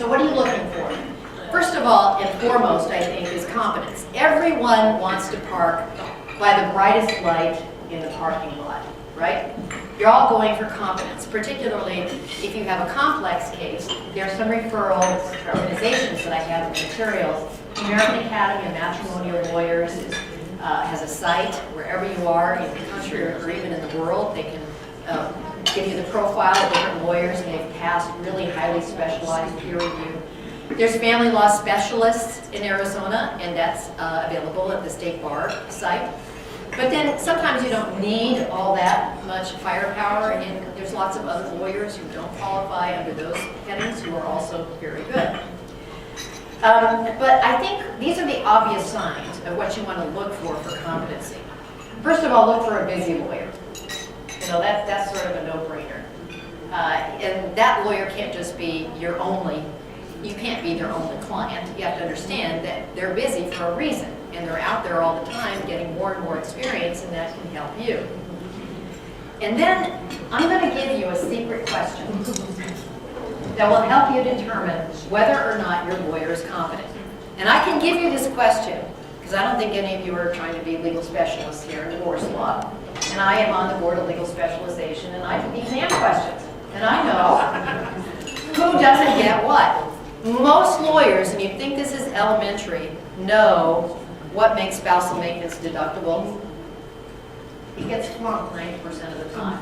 So what are you looking for? First of all, and foremost, I think, is competence. Everyone wants to park by the brightest light in the parking lot, right? You're all going for competence, particularly if you have a complex case. There are some referral organizations that I have in the materials. The American Academy of Matrimonial Lawyers has a site wherever you are in the country or even in the world. They can give you the profile of different lawyers, and they've passed really highly specialized peer review. There's family law specialists in Arizona, and that's available at the State Bar site. But then sometimes you don't need all that much firepower, and there's lots of other lawyers who don't qualify under those headings who are also very good. But I think these are the obvious signs of what you want to look for competency. First of all, look for a busy lawyer. You know, that's sort of a no-brainer. And that lawyer can't just be your only, you can't be their only client. You have to understand that they're busy for a reason, and they're out there all the time getting more and more experience, and that can help you. And then I'm going to give you a secret question that will help you determine whether or not your lawyer is competent. And I can give you this question because I don't think any of you are trying to be legal specialists here in divorce law. And I am on the board of legal specialization, and I do exam questions. And I know who doesn't get what. Most lawyers, and you'd think this is elementary, know what makes spousal maintenance deductible. It gets flunked 90% of the time.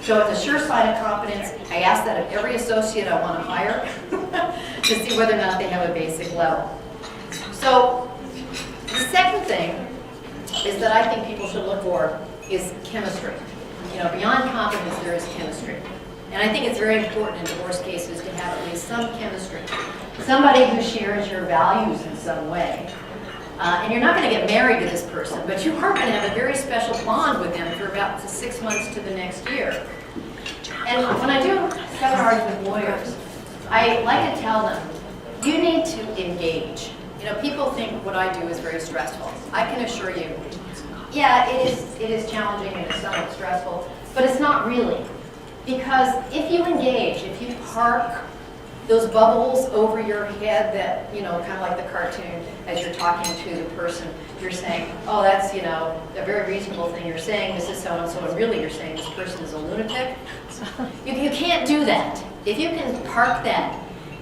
So it's a sure sign of competence. I ask that of every associate I want to hire to see whether or not they have a basic level. So the second thing is that I think people should look for is chemistry. You know, beyond competence, there is chemistry. And I think it's very important in divorce cases to have at least some chemistry. Somebody who shares your values in some way. And you're not going to get married to this person, but you are going to have a very special bond with them for about 6 months to the next year. And when I do seminars with lawyers, I like to tell them, you need to engage. You know, people think what I do is very stressful. I can assure you, yeah, it is challenging and it's somewhat stressful, but it's not really. Because if you engage, if you park those bubbles over your head that, you know, kind of like the cartoon, as you're talking to the person, you're saying, oh, that's, you know, a very reasonable thing you're saying, Mrs. So-and-so, and really you're saying this person is a lunatic. You can't do that. If you can park that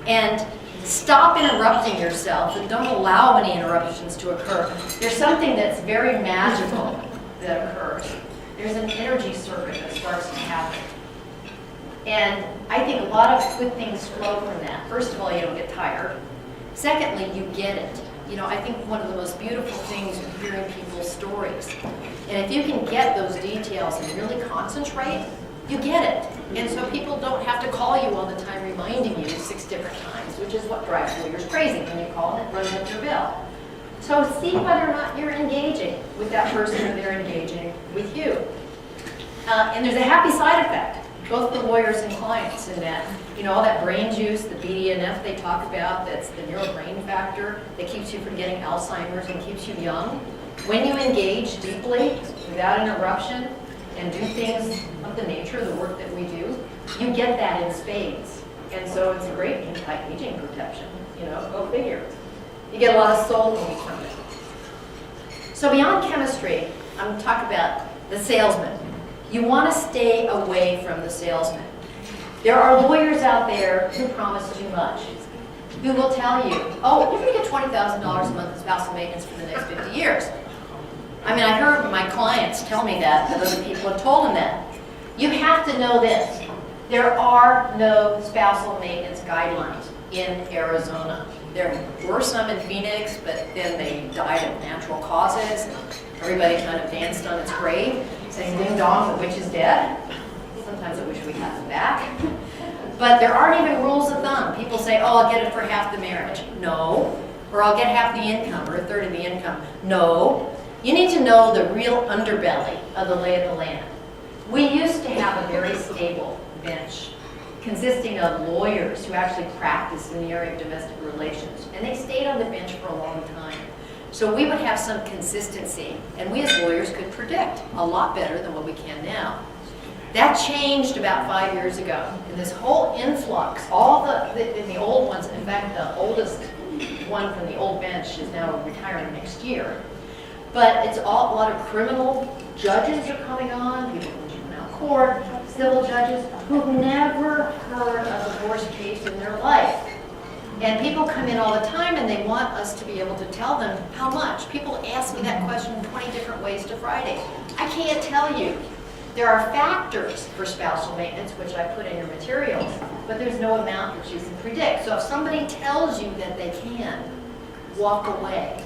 and stop interrupting yourself and don't allow any interruptions to occur, there's something that's very magical that occurs. There's an energy circuit that starts to happen. And I think a lot of good things flow from that. First of all, you don't get tired. Secondly, you get it. You know, I think one of the most beautiful things is hearing people's stories. And if you can get those details and really concentrate, you get it. And so people don't have to call you all the time reminding you 6 different times, which is what drives lawyers crazy when you call and it runs up your bill. So see whether or not you're engaging with that person or they're engaging with you. And there's a happy side effect. Both the lawyers and clients in that, you know, all that brain juice, the BDNF they talk about, that's the neural brain factor that keeps you from getting Alzheimer's and keeps you young. When you engage deeply, without interruption, and do things of the nature of the work that we do, you get that in spades. And so it's great anti-aging protection, you know, go figure. You get a lot of soul moving from it. So beyond chemistry, I'm going to talk about the salesman. You want to stay away from the salesman. There are lawyers out there who promise too much, who will tell you, oh, you're going to get $20,000 a month in spousal maintenance for the next 50 years. I mean, I heard my clients tell me that other people have told them that. You have to know this. There are no spousal maintenance guidelines in Arizona. There were some in Phoenix, but then they died of natural causes. Everybody kind of danced on its grave, saying, ding dong, the witch is dead. Sometimes I wish we had them back. But there aren't even rules of thumb. People say, oh, I'll get it for half the marriage. No. Or I'll get half the income, or a third of the income. No. You need to know the real underbelly of the lay of the land. We used to have a very stable bench consisting of lawyers who actually practiced in the area of domestic relations. And they stayed on the bench for a long time. So we would have some consistency, and we as lawyers could predict a lot better than what we can now. That changed about 5 years ago. And this whole influx, all the old ones, in fact, the oldest one from the old bench is now retiring next year. But it's all, a lot of criminal judges are coming on, people from juvenile court, civil judges, who've never heard a divorce case in their life. And people come in all the time and they want us to be able to tell them how much. People ask me that question 20 different ways to Friday. I can't tell you. There are factors for spousal maintenance, which I put in your materials, but there's no amount that you can predict. So if somebody tells you that they can, walk away.